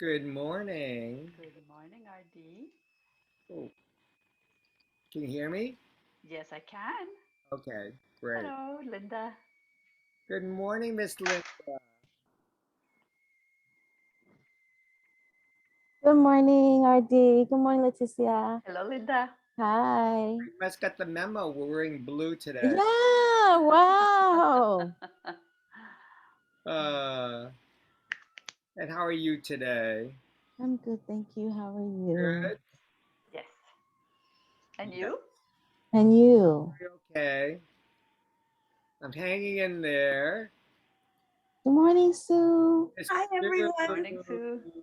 Good morning. Good morning, RD. Oh, can you hear me? Yes, I can. Okay, great. Hello, Linda. Good morning, Miss Linda. Good morning, RD. Good morning, Leticia. Hello, Linda. Hi. You must got the memo. We're wearing blue today. Yeah, wow. Uh, and how are you today? I'm good, thank you. How are you? Good. Yes. And Yes. you? And you? Okay. I'm hanging in there. Good morning, Sue. Miss Hi, everyone. Morning, Sue. Sue.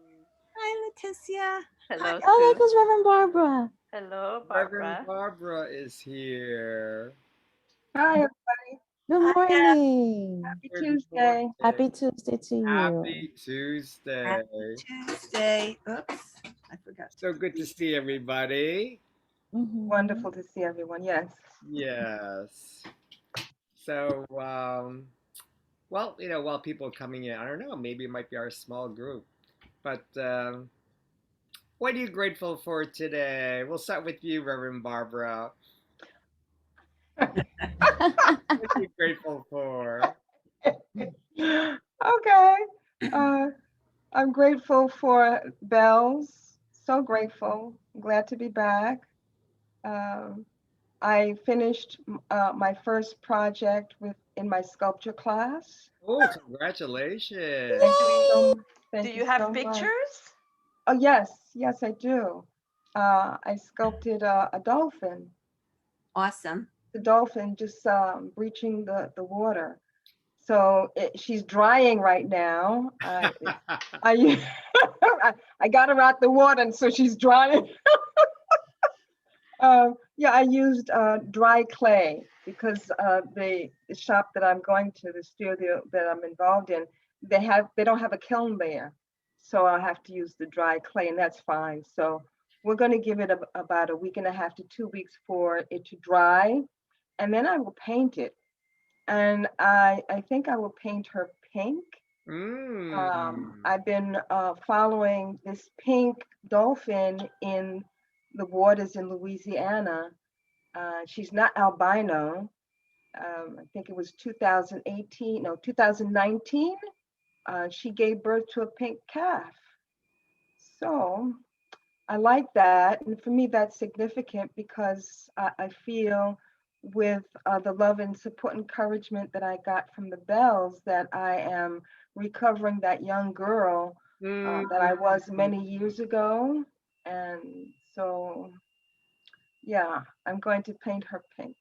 Hi, Leticia. Hi. Hello, Oh, there Sue. goes Reverend Barbara. Hello, Reverend Barbara. Barbara is here. Hi, Good Hi, morning. happy Good morning. Tuesday. Happy Tuesday to you. Happy Tuesday. happy Tuesday. Oops, I forgot to So good to delete. see everybody. Wonderful to see everyone. Yes. Yes. So, well, while people are coming in, I don't know, maybe it might be our small group. But what are you grateful for today? We'll start with you, Reverend Barbara. What are you grateful for? Okay. Uh, I'm grateful for bells. So grateful. Glad to be back. Um, I finished my first project in my sculpture class. Oh, congratulations. Thank you Yay! so. Do Thank you you have so much. pictures? Oh yes, yes I do. I sculpted a dolphin. Awesome. The dolphin just breaching the water. So she's drying right now. I I got her out the water, and so she's drying. Yeah, I used dry clay because the shop that I'm going to, the studio that I'm involved in, they don't have a kiln there, so I have to use the dry clay, and that's fine. So we're going to give it about a week and a half to 2 weeks for it to dry, and then I will paint it. And I think I will paint her pink. Mm. I've been following this pink dolphin in the waters in Louisiana. She's not albino. I think it was 2018, no, 2019. She gave birth to a pink calf. So I like that. And for me, that's significant because I feel with the love and support encouragement that I got from the Bells that I am recovering that young girl Mm. that I was many years ago. And so, yeah, I'm going to paint her pink.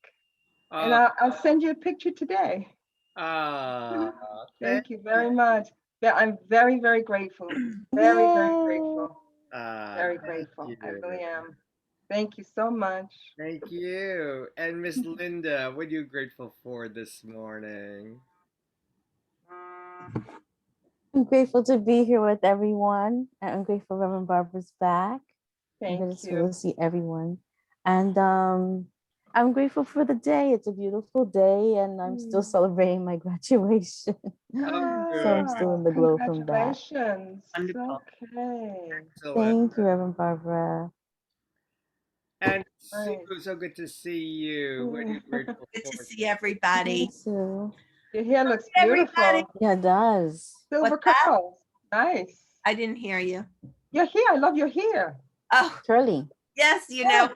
And Uh, I'll send you a picture today. uh, thank Thank you you. very much. Yeah, I'm very, very grateful. Very, very Yay! grateful. Very Thank grateful. I you. really am. Thank you so much. Thank you. And Miss Linda, what are you grateful for this morning? I'm grateful to be here with everyone. And I'm grateful Reverend Barbara's back. I'm Thank grateful you. to see everyone. And I'm grateful for the day. It's a beautiful day, and I'm still Mm. celebrating my graduation. Oh, So I'm good. still Ah, in the glow from that. congratulations. Wonderful. Okay. Excellent. Thank you, Reverend Barbara. And Sue, Nice. so good to see you. What are you Mm. grateful Good for to see today? Hi, everybody. Sue. Your hair looks Everybody. beautiful. Yeah, it does. Silver What's that? curls. Nice. I didn't hear you. Your hair. I love your hair. Oh, Curly. yes. Yeah.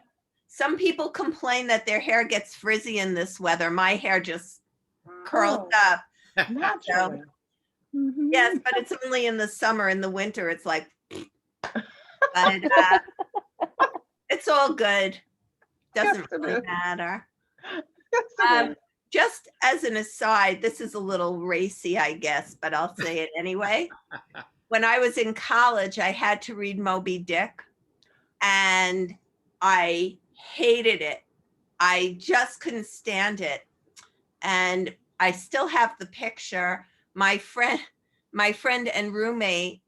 Some people complain that their hair gets frizzy in this weather. My hair just curls Oh, up. So, naturally. yes, Hmm. but it's only in the summer. In the winter, it's like, but it's all good. Yes, Doesn't it really is. matter. Yes, it Um, is. just as an aside, this is a little racy, I guess, but I'll say it anyway. When I was in college, I had to read Moby Dick, and I hated it. I just couldn't stand it. And I still have the picture. My friend, my friend and roommate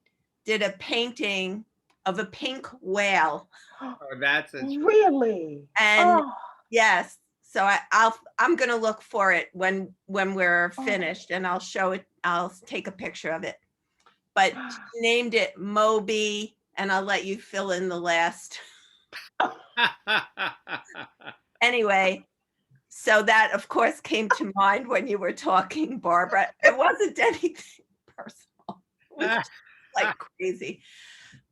did a painting of a pink whale. Oh, that's a trip. Really? And Oh, yes, so I'm gonna look for it when we're oh, finished, and I'll show it. I'll take a picture of it. but she named it Moby, and I'll let you fill in the last. Anyway, so that of course came to mind when you were talking, Barbara. It wasn't anything personal. It was just like crazy.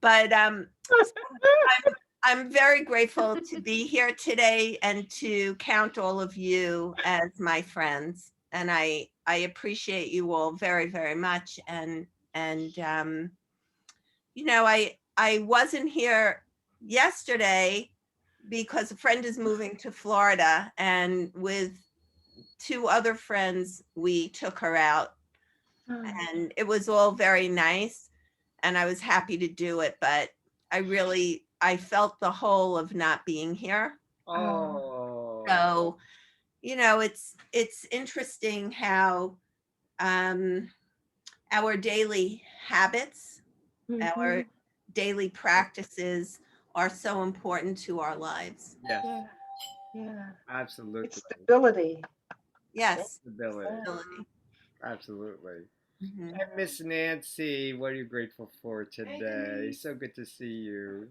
But I'm very grateful to be here today and to count all of you as my friends. And I appreciate you all very, very much. And you know, I wasn't here yesterday because a friend is moving to Florida, and with 2 other friends, we took her out, and it was all very nice, and I was happy to do it, but I felt the whole of not being here. Oh. So, you know, it's interesting how our daily habits, our daily practices are so important to our lives. Yes, Yeah, yeah. absolutely. It's stability. Yes. Stability. Stability. Absolutely. Mhm. And Miss Nancy, what are you grateful for today? So good to see you.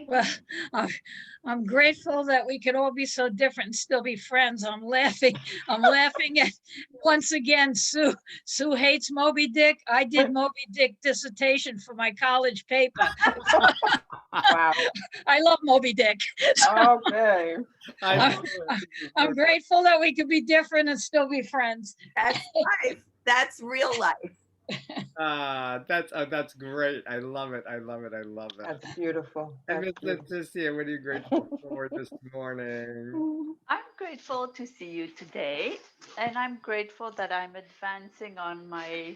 Well, I'm, I'm grateful that we could all be so different and still be friends. I'm laughing. I'm laughing at once again. Sue hates Moby Dick. I did Moby Dick dissertation for my college paper. Wow. I love Moby Dick. Okay. I'm grateful that we could be different and still be friends. That's life. That's real life. That's great. I love it. I love it. I love it. That's beautiful. And That's Miss beautiful. Leticia, what are you grateful for this morning? I'm grateful to see you today, and I'm grateful that I'm advancing on my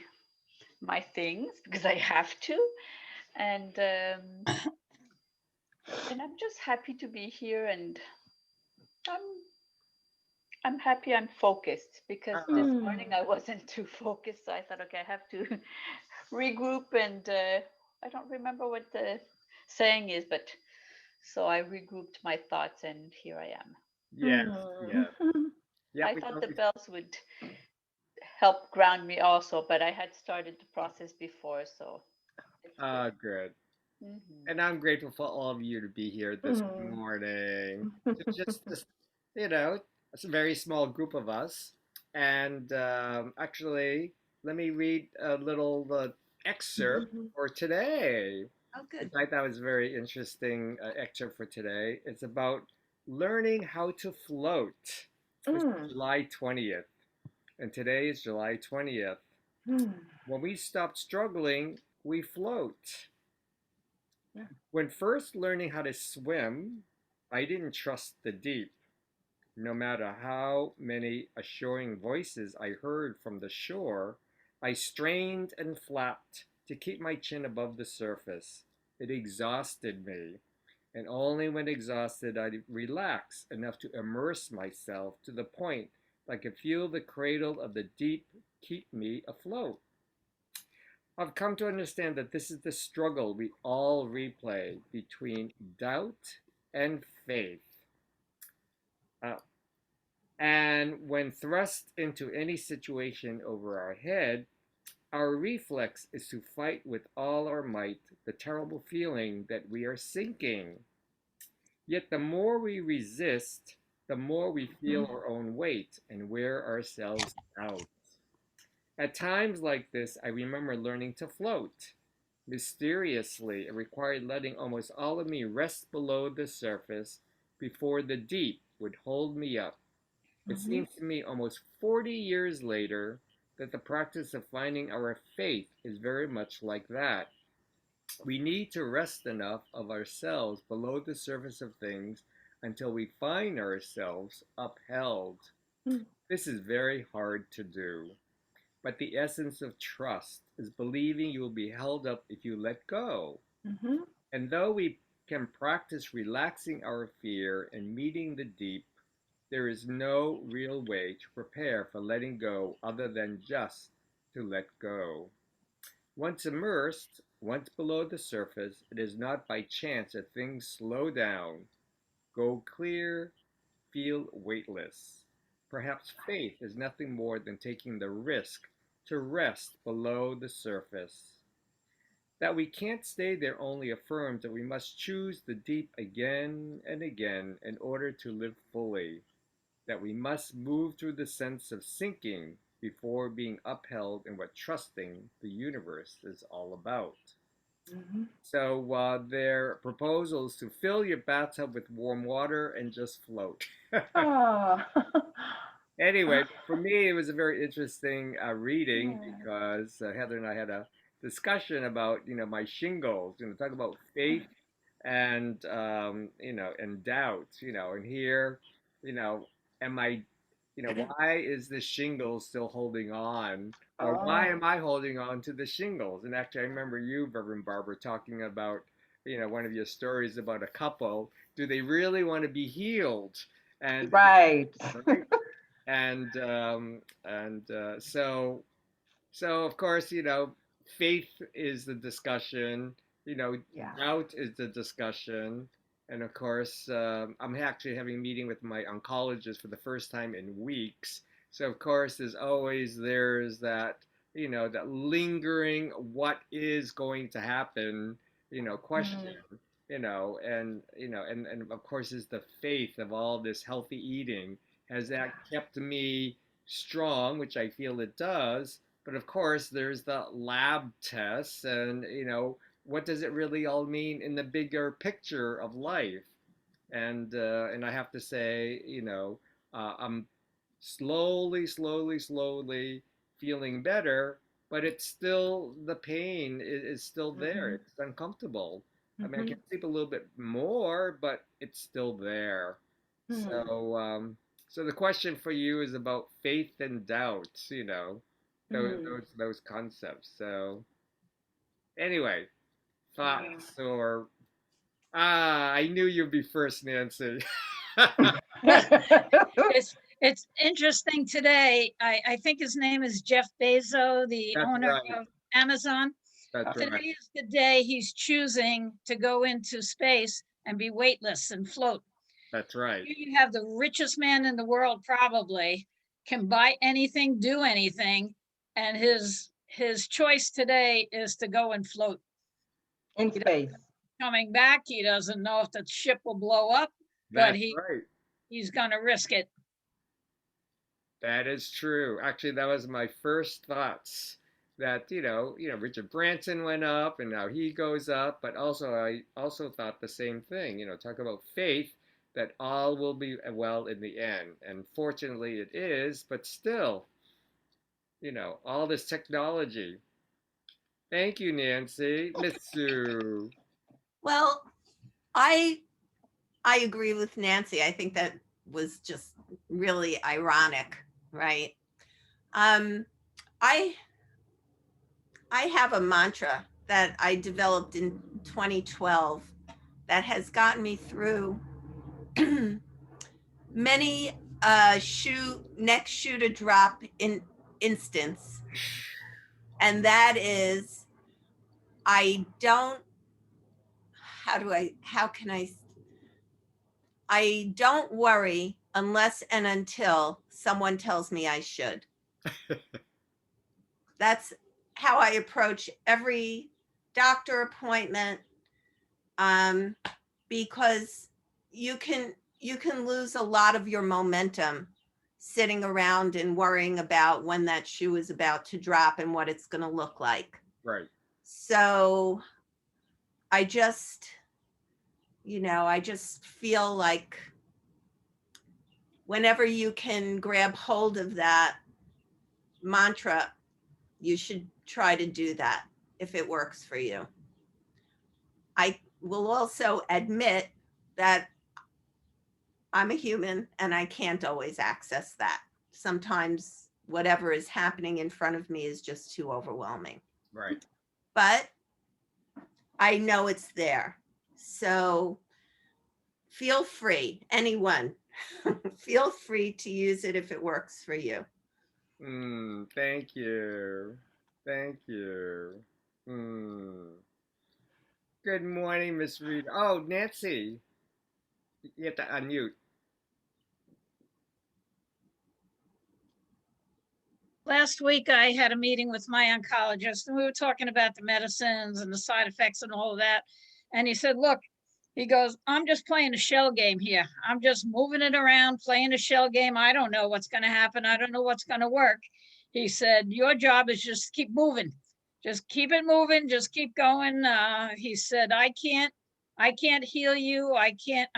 things because I have to, and I'm just happy to be here, and I'm I'm happy I'm focused because this morning I wasn't too focused, so I thought, okay, I have to regroup, and I don't remember what the saying is, but so I regrouped my thoughts, and here I am. Yes, yes. Yeah, I we thought the always- bells would help ground me also, but I had started the process before, so it's good. good. Mhm. And I'm grateful for all of you to be here this morning. It's just this, you know, it's a very small group of us. And actually, let me read a little excerpt for today. Oh, good. I thought was a very interesting excerpt for today. It's about learning how to float. It's July 20th, and today is July 20th. When we stop struggling, we float. Yeah. When first learning how to swim, I didn't trust the deep. No matter how many assuring voices I heard from the shore, I strained and flapped to keep my chin above the surface. It exhausted me, and only when exhausted I'd relax enough to immerse myself to the point that I could feel the cradle of the deep keep me afloat. I've come to understand that this is the struggle we all replay between doubt and faith. Uh, and when thrust into any situation over our head, our reflex is to fight with all our might the terrible feeling that we are sinking. Yet the more we resist, the more we feel our own weight and wear ourselves out. At times like this, I remember learning to float. Mysteriously, it required letting almost all of me rest below the surface before the deep would hold me up. It seems to me almost 40 years later that the practice of finding our faith is very much like that. We need to rest enough of ourselves below the surface of things until we find ourselves upheld. This is very hard to do. But the essence of trust is believing you will be held up if you let go. And though we can practice relaxing our fear and meeting the deep, there is no real way to prepare for letting go other than just to let go. Once immersed, once below the surface, it is not by chance that things slow down, go clear, feel weightless. Perhaps faith is nothing more than taking the risk to rest below the surface. That we can't stay there only affirms that we must choose the deep again and again in order to live fully, that we must move through the sense of sinking before being upheld in what trusting the universe is all about. Mhm. So their proposal is to fill your bathtub with warm water and just float. Oh. Anyway, for me, it was a very interesting reading Yeah. because Heather and I had a discussion about, my shingles, talk about faith and, and doubt, and here, you know, am I, why is the shingles still holding on? Or why Oh. am I holding on to the shingles? And actually, I remember you, Reverend Barbara, talking about, one of your stories about a couple. Do they really want to be healed? And Right. right? And of course, faith is the discussion, Yeah. doubt is the discussion. And of course, I'm actually having a meeting with my oncologist for the first time in weeks. So of course, there's that, that lingering what is going to happen, question, Mm. and of course is the faith of all this healthy eating. Has that kept me strong, which I feel it does? But of course, there's the lab tests, and what does it really all mean in the bigger picture of life? And I have to say, I'm slowly feeling better, but it's still the pain is still there. Mhm. It's uncomfortable. I mean, I can Mhm. sleep a little bit more, but it's still there. Hmm. So the question for you is about faith and doubt, those Mm. those those concepts. So anyway, Yeah. thoughts or I knew you'd be first, Nancy. Well, it's interesting today. I think his name is Jeff Bezos, the That's owner right. of Amazon. That's Today right. is the day he's choosing to go into space and be weightless and float. That's right. Here you have the richest man in the world, probably can buy anything, do anything, and his choice today is to go and float. In space. Coming back, he doesn't know if the ship will blow up, but That's right. he's going to risk it. That is true. Actually, that was my first thoughts. That Richard Branson went up, and now he goes up. But also, I also thought the same thing. Talk about faith that all will be well in the end. And fortunately, it is. But still, all this technology. Thank you, Nancy. Miss Sue. Well, I I agree with Nancy. I think that was just really ironic, right? Um, I I have a mantra that I developed in 2012 that has gotten me through many next shoe to drop in instance, and that is I don't how can I don't worry unless and until someone tells me I should. That's how I approach every doctor appointment, um, because you can lose a lot of your momentum sitting around and worrying about when that shoe is about to drop and what it's going to look like. Right. So I just, I just feel like whenever you can grab hold of that mantra, you should try to do that if it works for you. I will also admit that I'm a human and I can't always access that. Sometimes whatever is happening in front of me is just too overwhelming. Right. But I know it's there. So feel free, anyone, feel free to use it if it works for you. Thank you. Thank you. Mm. Good morning, Miss Reed. Oh, Nancy, you have to unmute. Last week I had a meeting with my oncologist and we were talking about the medicines and the side effects and all of that. And he said, look, he goes, I'm just playing a shell game here. I'm just moving it around, playing a shell game. I don't know what's going to happen. I don't know what's going to work. He said, your job is just keep moving. Just keep it moving. Just keep going. He said, I can't heal you. I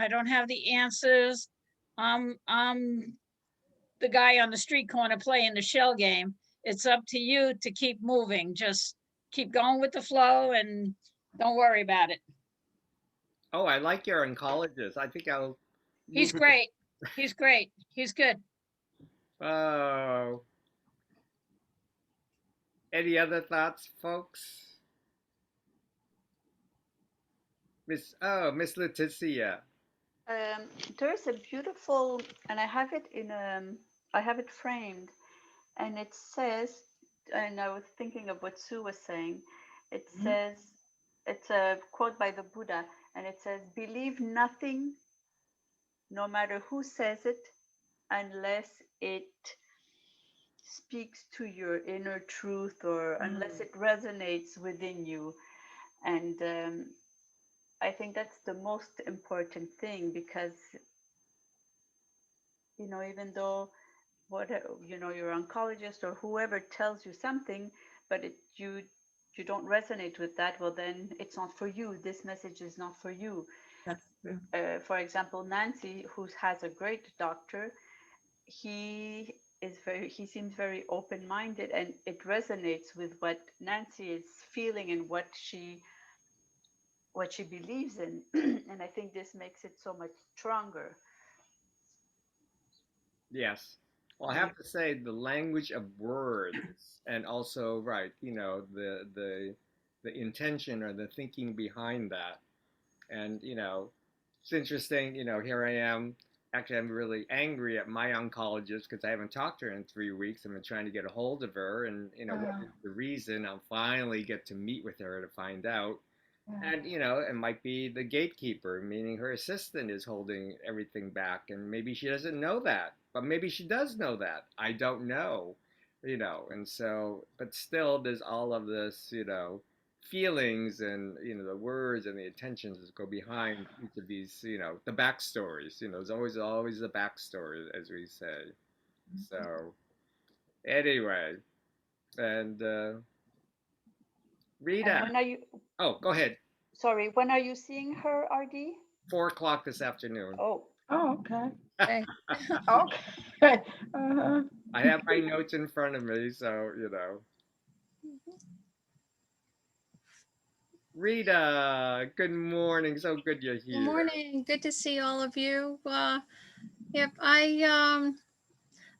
don't have the answers. I'm the guy on the street corner playing the shell game. It's up to you to keep moving. Just keep going with the flow and don't worry about it. Oh, I like your oncologist. I think I'll. He's great. He's great. He's good. Oh. Any other thoughts, folks? Miss Leticia. There's a beautiful, and I have it I have it framed, and it says, and I was thinking of what Sue was saying. It says, it's a quote by the Buddha, and it says, believe nothing, no matter who says it, unless it speaks to your inner truth or unless it resonates within you. And I think that's the most important thing, because even though your oncologist or whoever tells you something, but you don't resonate with that, well, then it's not for you. This message is not for you. That's true. For example, Nancy, who has a great doctor, he seems very open-minded, and it resonates with what Nancy is feeling and what she believes in. And I think this makes it so much stronger. Yes. Well, I have to say the language of words, and also, right, the intention or the thinking behind that. And, it's interesting, here I am. Actually, I'm really angry at my oncologist because I haven't talked to her in 3 weeks. I've been trying to get a hold of her, and, what is the reason? I'll finally get to meet with her to find out. And, it might be the gatekeeper, meaning her assistant is holding everything back. And maybe she doesn't know that, but maybe she does know that. I don't know, and so, but still, there's all of this, feelings and, the words and the intentions that go behind each of these, the backstories, there's always a backstory, as we say. So, anyway, and Rita. And when are you? Oh, go ahead. Sorry, when are you seeing her, RD? 4 o'clock this afternoon. Oh. Oh, okay. Okay. Okay. Uh-huh. I have my notes in front of me, so Rita, good morning. So good you're here. Good morning. Good to see all of you. Yep, I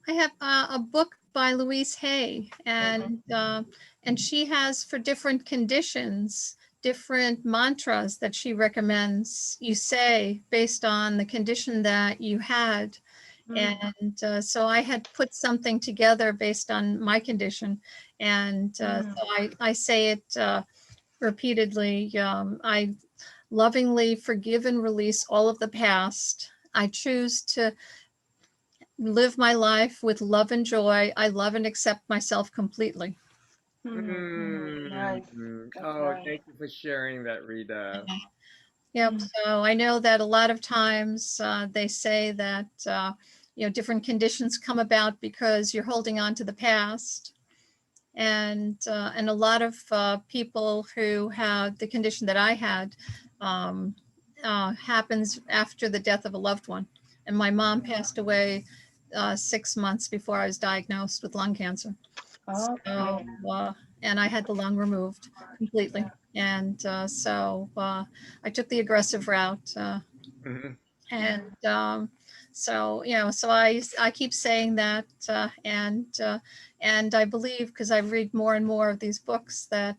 have a book by Louise Hay, and she has, for different conditions, different mantras that she recommends you say based on the condition that you had. And so I had put something together based on my condition, and so I say it repeatedly. I lovingly forgive and release all of the past. I choose to live my life with love and joy. I love and accept myself completely. Nice. Oh, nice. thank you for sharing that, Rita. Yep. So I know that a lot of times they say that different conditions come about because you're holding on to the past, and a lot of people who have the condition that I had happens after the death of a loved one. And my mom passed away 6 months before I was diagnosed with lung cancer. Okay. So, and I had the lung removed completely. And so I took the aggressive route. And so, so I keep saying that. And I believe, because I read more and more of these books, that,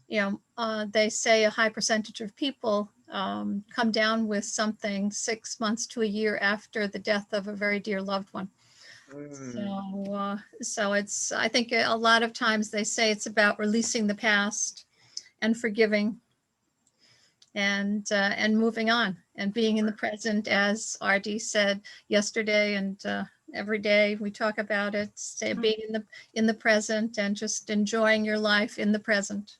they say a high percentage of people come down with something 6 months to a year after the death of a very dear loved one. So it's, I think a lot of times they say it's about releasing the past and forgiving and moving on and being in the present, as RD said yesterday and every day. We talk about it, stay, being in the present and just enjoying your life in the present.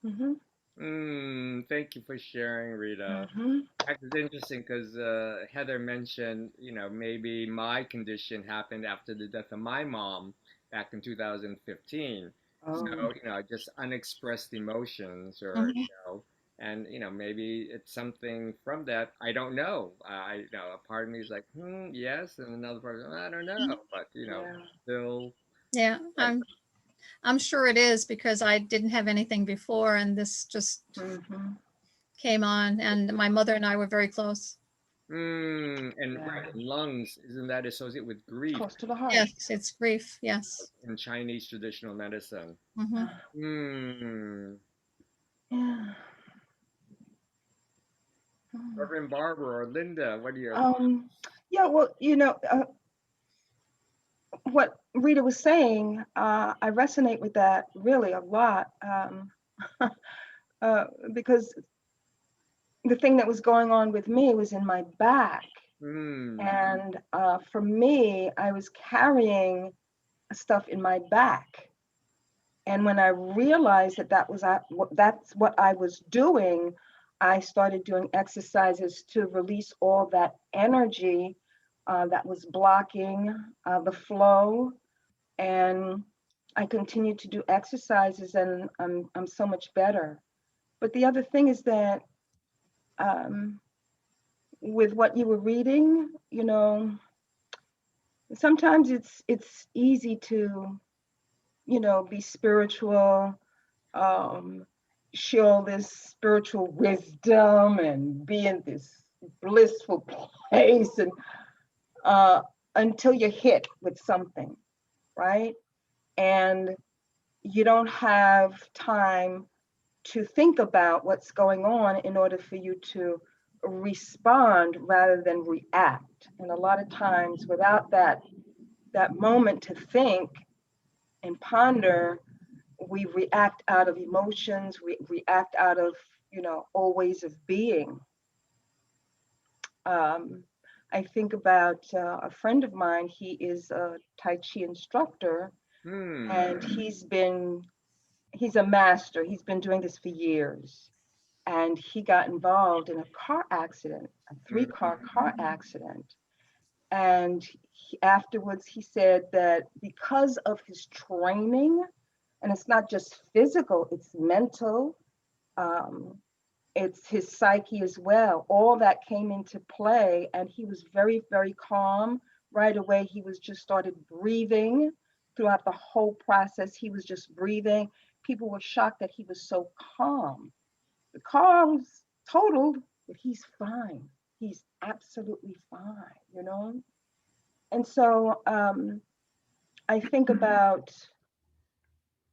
Mm-hmm. Thank you for sharing, Rita. Mm-hmm. It's interesting because Heather mentioned, maybe my condition happened after the death of my mom back in 2015. Oh, So, just unexpressed emotions or, Mhm. and, maybe it's something from that. I don't know. A part of me is like, yes. And another part, I don't know. But, yeah. still, Yeah, like, I'm sure it is because I didn't have anything before and this just Mm-hmm. came on and my mother and I were very close. and Yeah. right, and lungs, isn't that associated with grief Close to the heart. Yes, it's grief. Yes. in Chinese traditional medicine? Hmm. Hmm. Yeah. Mm. Reverend Barbara or Linda, what are your thoughts? Um, yeah, well, what Rita was saying, I resonate with that really a lot. Uh, because the thing that was going on with me was in my back. Hmm. And for me, I was carrying stuff in my back. And when I realized that that's what I was doing, I started doing exercises to release all that energy that was blocking the flow. And I continued to do exercises, and I'm so much better. But the other thing is that um, with what you were reading, sometimes it's easy to be spiritual, um, show this spiritual wisdom and be in this blissful place, and uh, until you're hit with something, right? And you don't have time to think about what's going on in order for you to respond rather than react. And a lot of times without that moment to think and ponder, we react out of emotions, we react out of, old ways of being. Um, I think about a friend of mine, he is a Tai Chi instructor, Hmm. and he's a master. He's been doing this for years. And he got involved in a car accident, a three-car accident. And afterwards, he said that because of his training, and it's not just physical, it's mental, um, it's his psyche as well. All that came into play, and he was very, very calm right away. He was just started breathing throughout the whole process. He was just breathing. People were shocked that he was so calm. The car was totaled, but he's fine. He's absolutely fine. And so I think about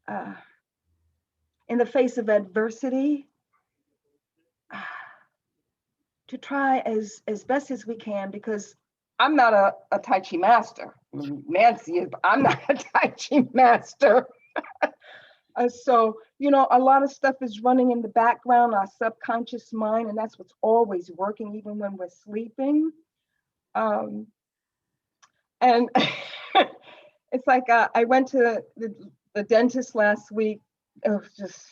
uh, in the face of adversity, to try as best as we can, because I'm not a Tai Chi master. Nancy is, but I'm not a Tai Chi master. So, a lot of stuff is running in the background, our subconscious mind, and that's what's always working, even when we're sleeping. Um, and it's like I went to the dentist last week. It was just,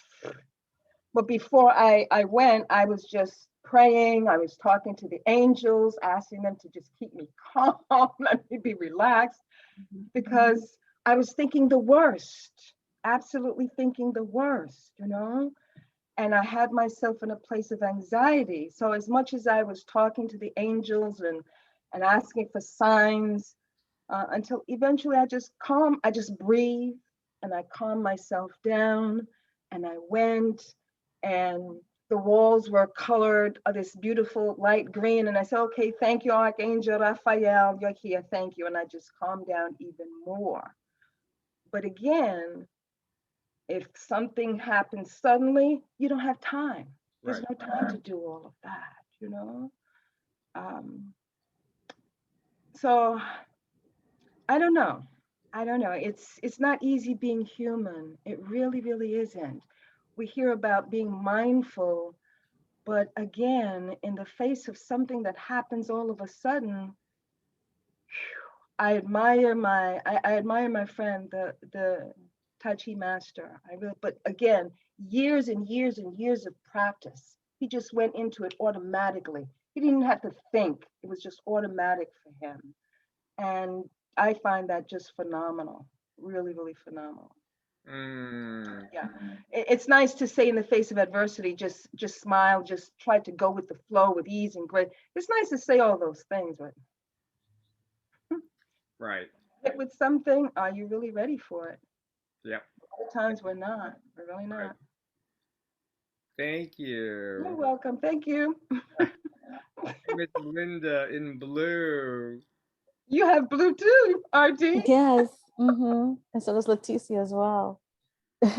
but before I went, I was just praying. I was talking to the angels, asking them to just keep me calm, let me be relaxed, because I was thinking the worst, absolutely thinking the worst. And I had myself in a place of anxiety. So as much as I was talking to the angels and asking for signs, until eventually I just breathed and I calmed myself down, and I went, and the walls were colored this beautiful light green. And I said, okay, thank you, Archangel Raphael, you're here, thank you. And I just calmed down even more. But again, if something happens suddenly, you don't have time. There's Right. no time to do all of that. Um, so I don't know. I don't know. It's not easy being human. It really, really isn't. We hear about being mindful, but again, in the face of something that happens all of a sudden, I admire I admire my friend, the Tai Chi master. I really, but again, years and years and years of practice. He just went into it automatically. He didn't have to think. It was just automatic for him. And I find that just phenomenal. Really, really phenomenal. Mm, Yeah. It's nice to say in the face of adversity, just smile, just try to go with the flow with ease and grace. It's nice to say all those things, but right. with something, are you really ready for it? Yep. Other times we're not. We're really Right. not. Thank You're you. welcome. Thank you. Miss Linda in blue. You have blue too, RD. Yes. Mm-hmm. And so does Leticia as well. Yes.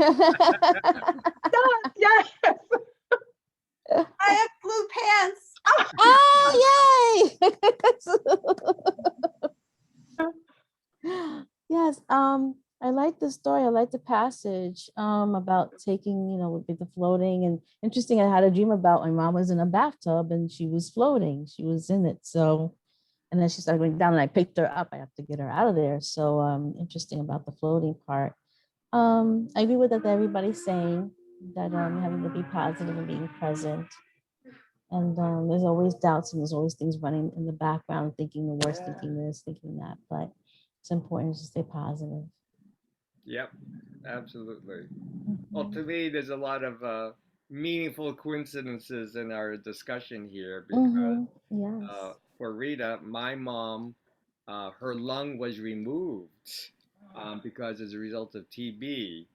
I have blue pants. Oh, yay! Yes, I like the story. I like the passage about taking, with the floating, and interesting. I had a dream about my mom was in a bathtub and she was floating. She was in it. So, and then she started going down and I picked her up. I have to get her out of there. So interesting about the floating part. I agree with that everybody's saying that having to be positive and being present. And there's always doubts and there's always things running in the background, thinking the worst, Yeah. thinking this, thinking that. But it's important to stay positive. Yep. Absolutely. Well, Mhm. to me, there's a lot of meaningful coincidences in our discussion here because Mhm. Yes. for Rita, my mom, her lung was removed because as a result of TB.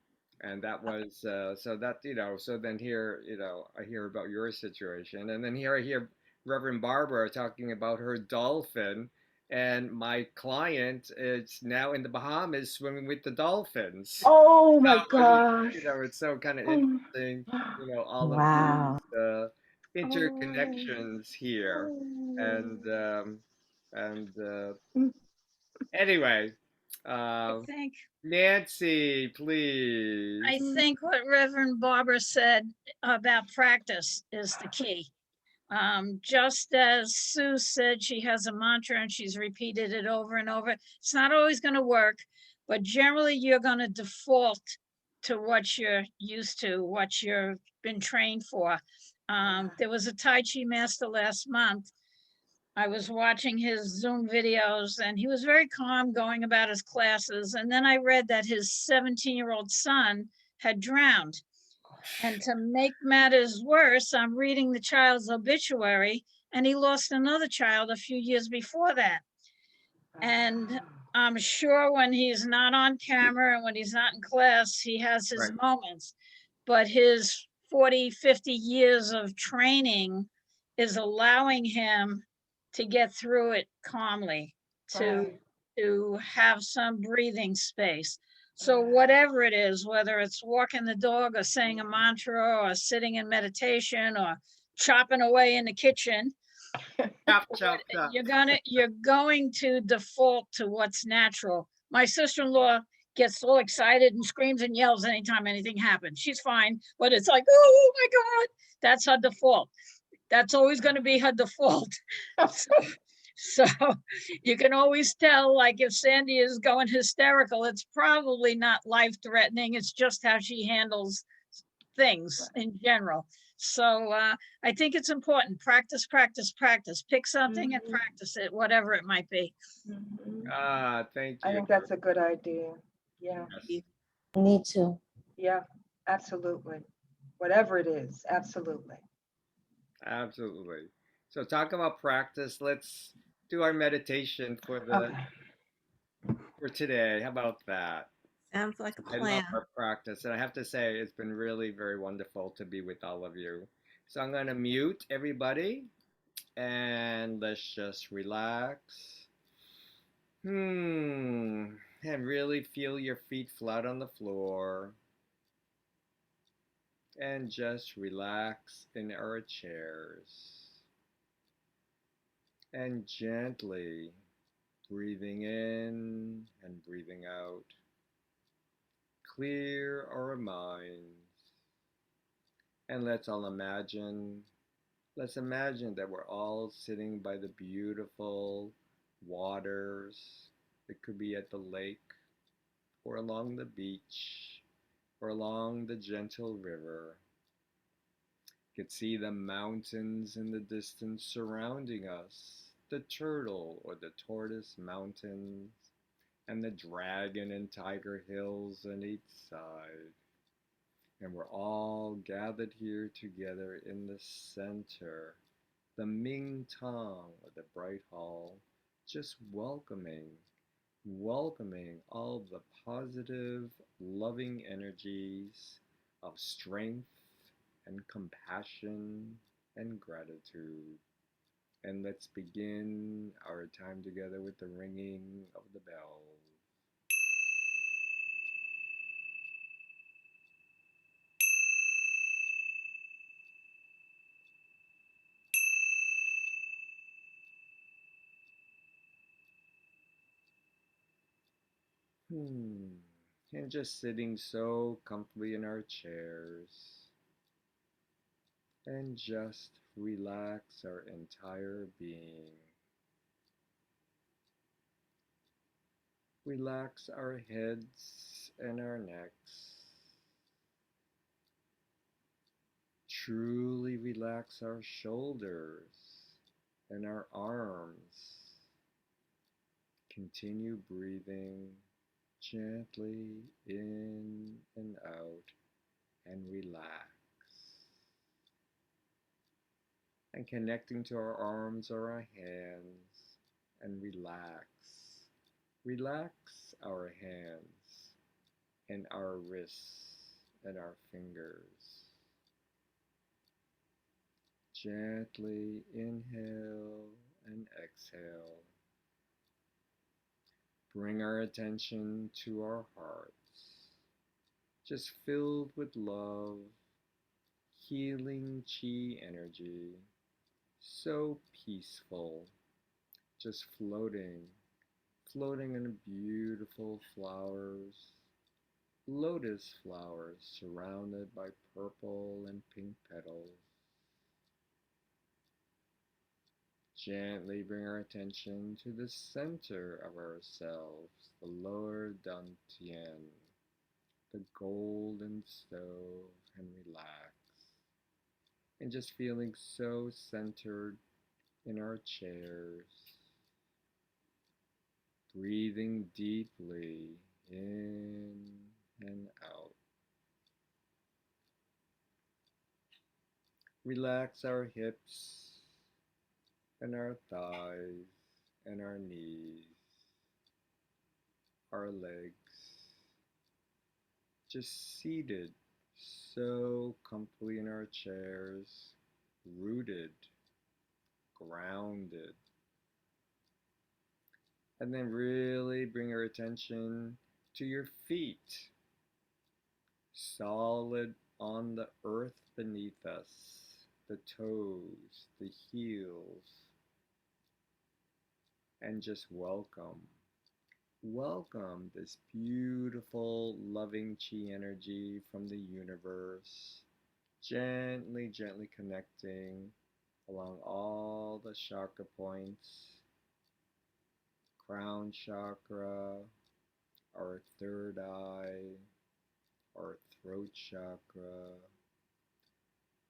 And that was so that so then here I hear about your situation, and then here I hear Reverend Barbara talking about her dolphin, and my client is now in the Bahamas swimming with the dolphins. Oh my And, gosh. it's so kind of Oh. interesting, all of Wow. these interconnections here, and Mm. anyway, I uh, think, Nancy, please. I think what Reverend Barbara said about practice is the key. Just as Sue said, she has a mantra and she's repeated it over and over. It's not always going to work, but generally you're going to default to what you're used to, what you've been trained for. There was a Tai Chi master last month. I was watching his Zoom videos and he was very calm going about his classes. And then I read that his 17-year-old son had drowned. And to make matters worse, I'm reading the child's obituary, and he lost another child a few years before that. And I'm sure when he's not on camera and when he's not in class, he has his Right. moments. But his 40, 50 years of training is allowing him to get through it calmly, to have some breathing space. So whatever it is, whether it's walking the dog or saying a mantra or sitting in meditation or chopping away in the kitchen, Chop, chop, chop. you're going to default to what's natural. My sister-in-law gets all excited and screams and yells anytime anything happens. She's fine, but it's like, oh my God, that's her default. That's always going to be her default. So you can always tell, like if Sandy is going hysterical, it's probably not life-threatening. It's just how she handles things in general. So I think it's important. Practice, practice, practice. Pick something and practice it, whatever it might be. Ah, thank I you. think that's a good idea. Yeah. Yes, Me too. Yeah. Absolutely. Whatever it is. Absolutely. absolutely. So talk about practice. Let's do our meditation Okay. for today. How about that? Sounds like a I love plan. our practice, and I have to say it's been really very wonderful to be with all of you. So I'm gonna mute everybody, and let's just relax. And really feel your feet flat on the floor, and just relax in our chairs, and gently breathing in and breathing out. Clear our minds, and let's imagine that we're all sitting by the beautiful waters It could be at the lake, or along the beach, or along the gentle river. You could see the mountains in the distance surrounding us, the turtle or the tortoise mountains, and the dragon and tiger hills on each side. And we're all gathered here together in the center, the Ming Tong, or the bright hall, just welcoming all the positive, loving energies of strength and compassion and gratitude. And let's begin our time together with the ringing of the bell. And just sitting so comfortably in our chairs and just relax our entire being. Relax our heads and our necks. Truly relax our shoulders and our arms. Continue breathing gently in and out and relax. And connecting to our arms or our hands and relax. Relax our hands and our wrists and our fingers. Gently inhale and exhale. Bring our attention to our hearts, just filled with love, healing chi energy, so peaceful, just floating in beautiful flowers, lotus flowers surrounded by purple and pink petals. Gently bring our attention to the center of ourselves, the lower dantian, the golden stove, and relax. And just feeling so centered in our chairs. Breathing deeply in and out. Relax our hips and our thighs and our knees, our legs, just seated so comfortably in our chairs, rooted, grounded. And then really bring our attention to your feet, solid on the earth beneath us, the toes, the heels, and just welcome this beautiful, loving chi energy from the universe, gently connecting along all the chakra points, crown chakra, our third eye, our throat chakra,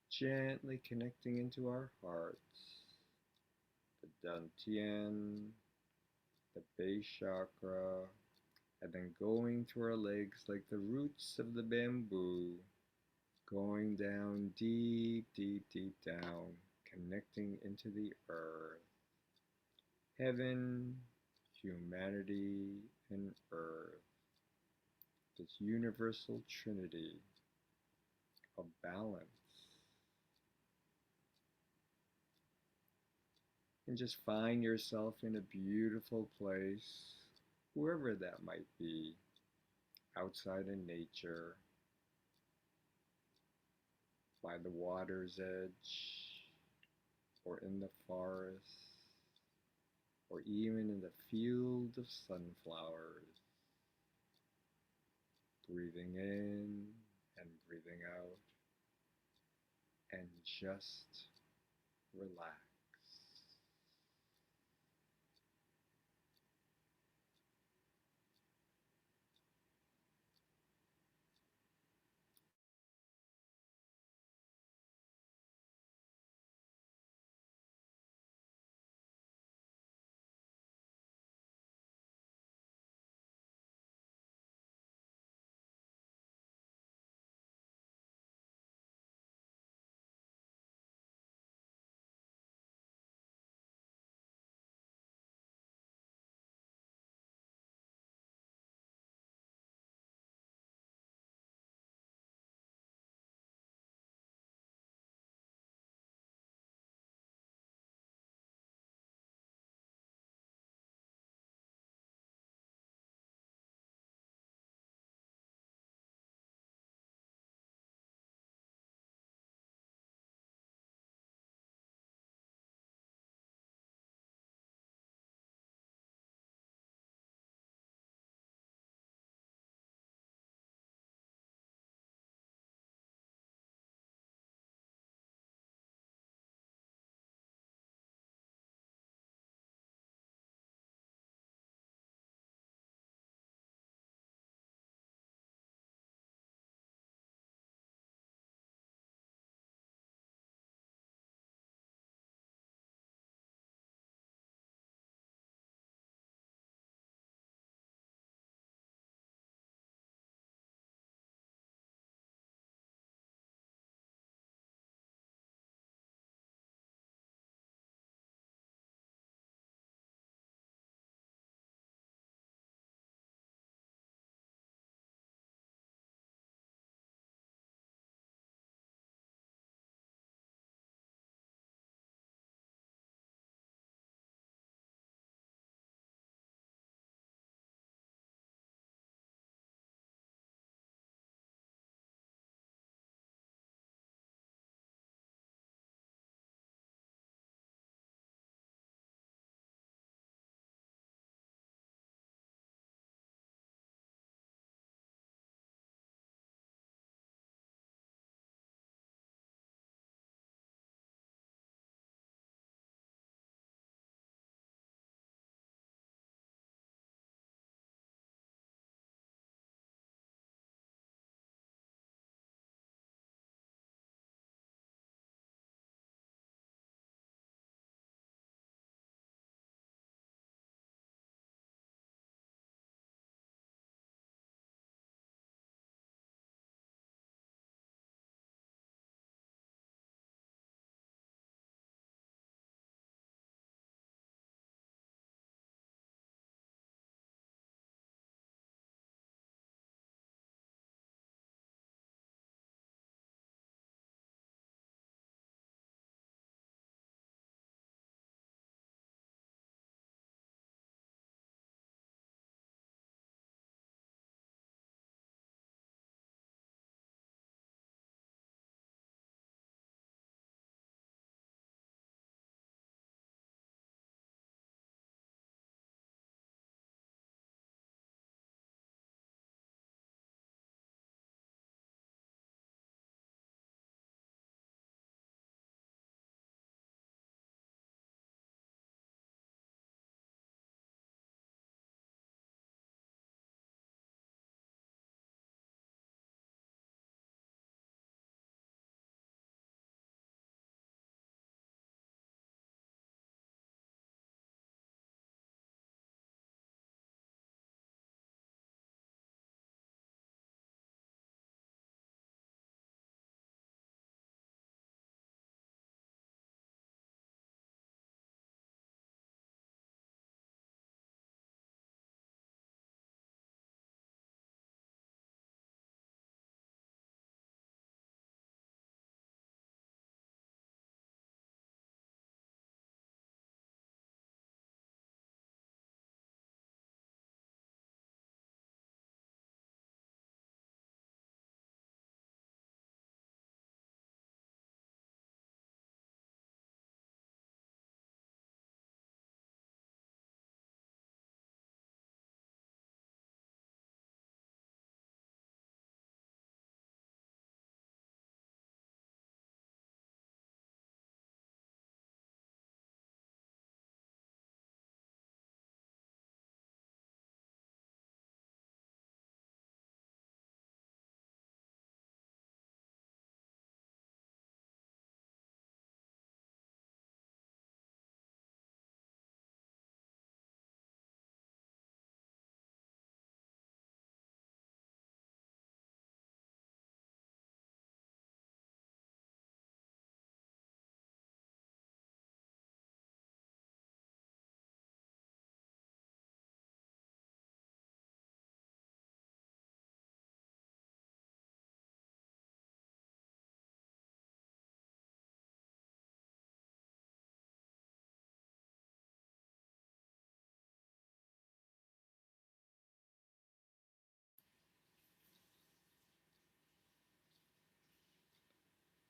gently connecting into our hearts, the dantian, the base chakra, and then going to our legs like the roots of the bamboo, going down deep down, connecting into the earth, heaven, humanity, and earth, this universal trinity of balance. And just find yourself in a beautiful place, wherever that might be, outside in nature, by the water's edge, or in the forest, or even in the field of sunflowers, breathing in and breathing out, and just relax.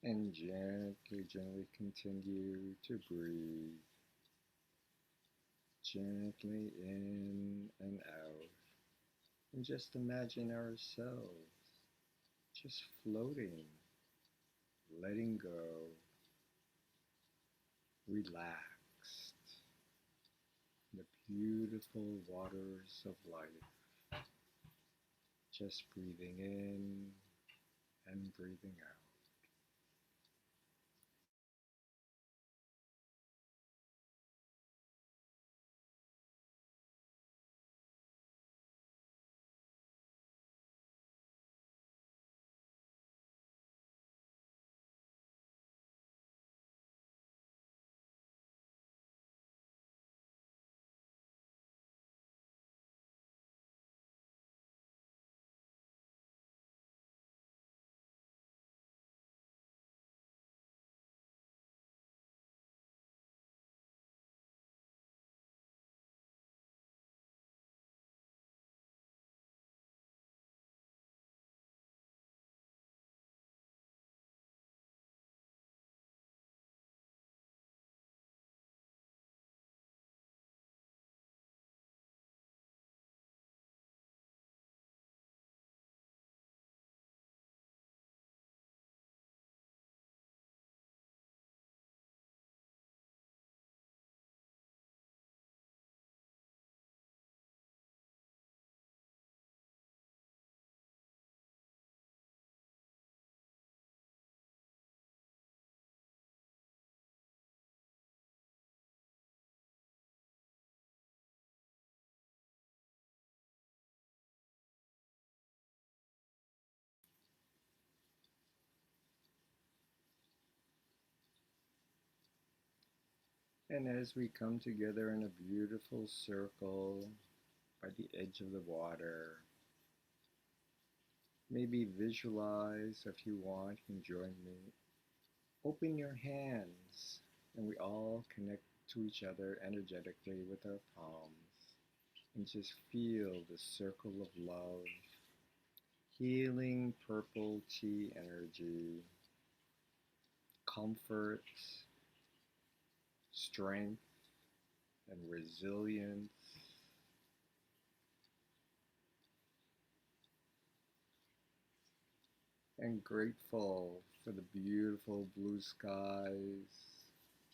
And gently, gently continue to breathe. Gently in and out. And just imagine ourselves just floating, letting go, relaxed in the beautiful waters of life. Just breathing in and breathing out. And as we come together in a beautiful circle by the edge of the water, maybe visualize if you want, you can join me. Open your hands and we all connect to each other energetically with our palms and just feel the circle of love, healing purple chi energy, comfort, strength, and resilience. And grateful for the beautiful blue skies,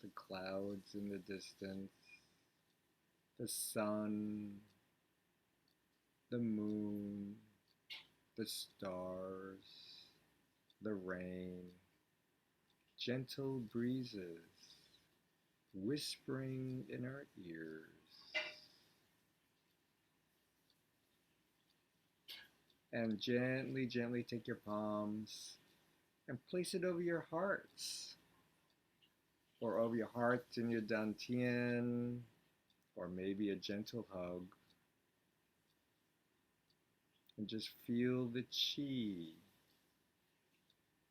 the clouds in the distance, the sun, the moon, the stars, the rain, gentle breezes whispering in our ears. And gently, gently take your palms and place it over your hearts, or over your heart in your dantian, or maybe a gentle hug. And just feel the chi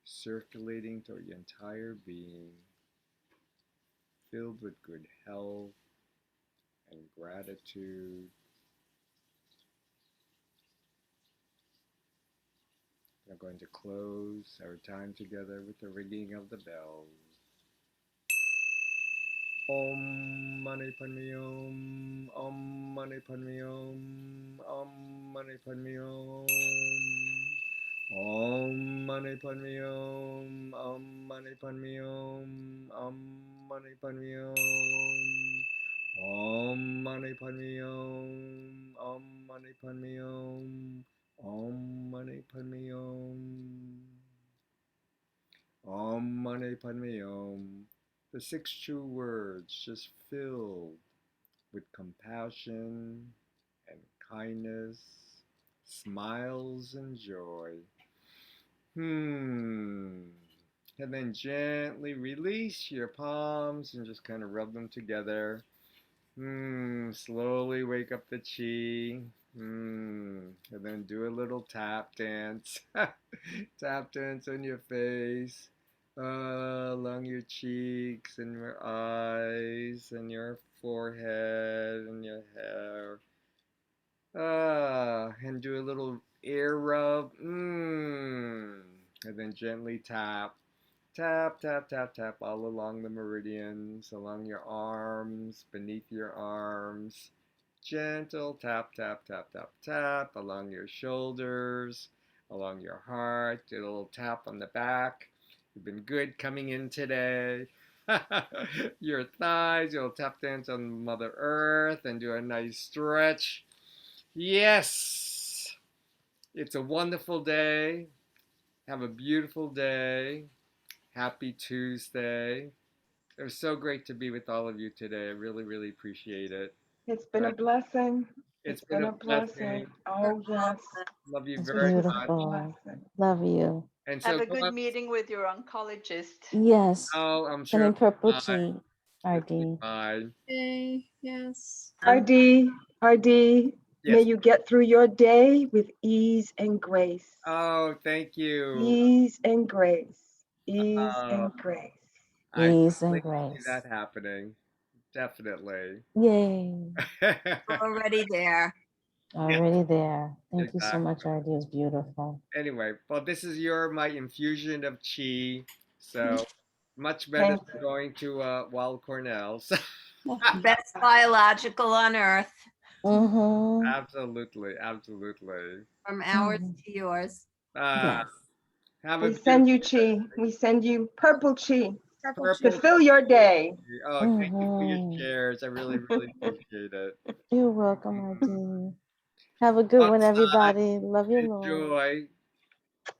circulating through your entire being, filled with good health and gratitude. We're going to close our time together with the ringing of the bells. Om Mani Padme Hum, Om Mani Padme Hum, Om Mani Padme Hum, Om Mani Padme Hum, Om Mani Padme Hum, Om Mani Padme Hum, Om Mani Padme Hum, Om Mani Padme Hum, Om Mani Padme Hum, Om Mani Padme Hum. The six true words just filled with compassion and kindness, smiles and joy. And then gently release your palms and just kind of rub them together. Slowly wake up the chi. And then do a little tap dance. Tap dance on your face, along your cheeks and your eyes and your forehead and your hair. And do a little ear rub. And then gently tap Tap, tap, tap, tap all along the meridians, along your arms, beneath your arms. Gentle tap, tap, tap, tap, tap along your shoulders, along your heart. Do a little tap on the back. You've been good coming in today. Your thighs, you'll tap dance on Mother Earth and do a nice stretch. Yes, it's a wonderful day. Have a beautiful day. Happy Tuesday. It was so great to be with all of you today. I really, really appreciate it. It's been a blessing. It's It's been a blessing. blessing. Oh, yes. Love you It's very much. beautiful. Blessing. Love you. And Have so a go good up. meeting with your oncologist. Yes. Oh, I'm And sure. in purple Bye. tea, RD. Bye. Okay, yes. RD, RD, may Yes. you get through your day with ease and grace. Oh, thank you. Ease and grace. Ease Uh, and grace. I Ease and definitely see grace. that happening. Definitely. Yay. Already there. Already there. Thank you so Exactly. much, RD. It's beautiful. Anyway, well, this is my infusion of chi. So much better Thank than going to Weill Cornell. So, Best biological on earth, Mm-hmm. absolutely, absolutely. from ours Mhm. to yours. Yes. Have a We send you beautiful chi. We send you purple chi Purple to purple. fill your day. Oh, thank you for your Mm-hmm. shares. I really, really appreciate it. You're welcome, RD. Have a good one, everybody. Love you, Lord. Enjoy.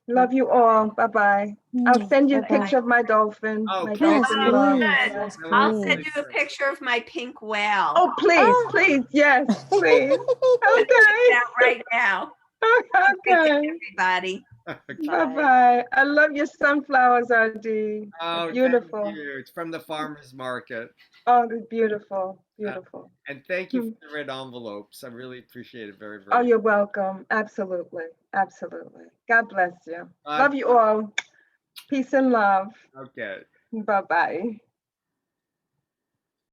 Love you all. Bye-bye. I'll send you a Bye-bye. picture of my dolphin. Oh, My please Yes, dolphin do. love. please. Good. Yes, That would I'll be send please. you a picture of my pink whale. Oh, please, Oh. please. Yes, please. Send Okay. it out right now. Okay. Everybody. Okay. Bye-bye. I love your sunflowers, RD. They're Oh, thank beautiful. you. It's from the farmer's market. Oh, they're beautiful. Beautiful. And thank you Hmm. for the red envelopes. I really appreciate it very, Oh, very you're welcome. Absolutely. Absolutely. God bless you. much. Love you all. Peace and love. Okay. Bye-bye.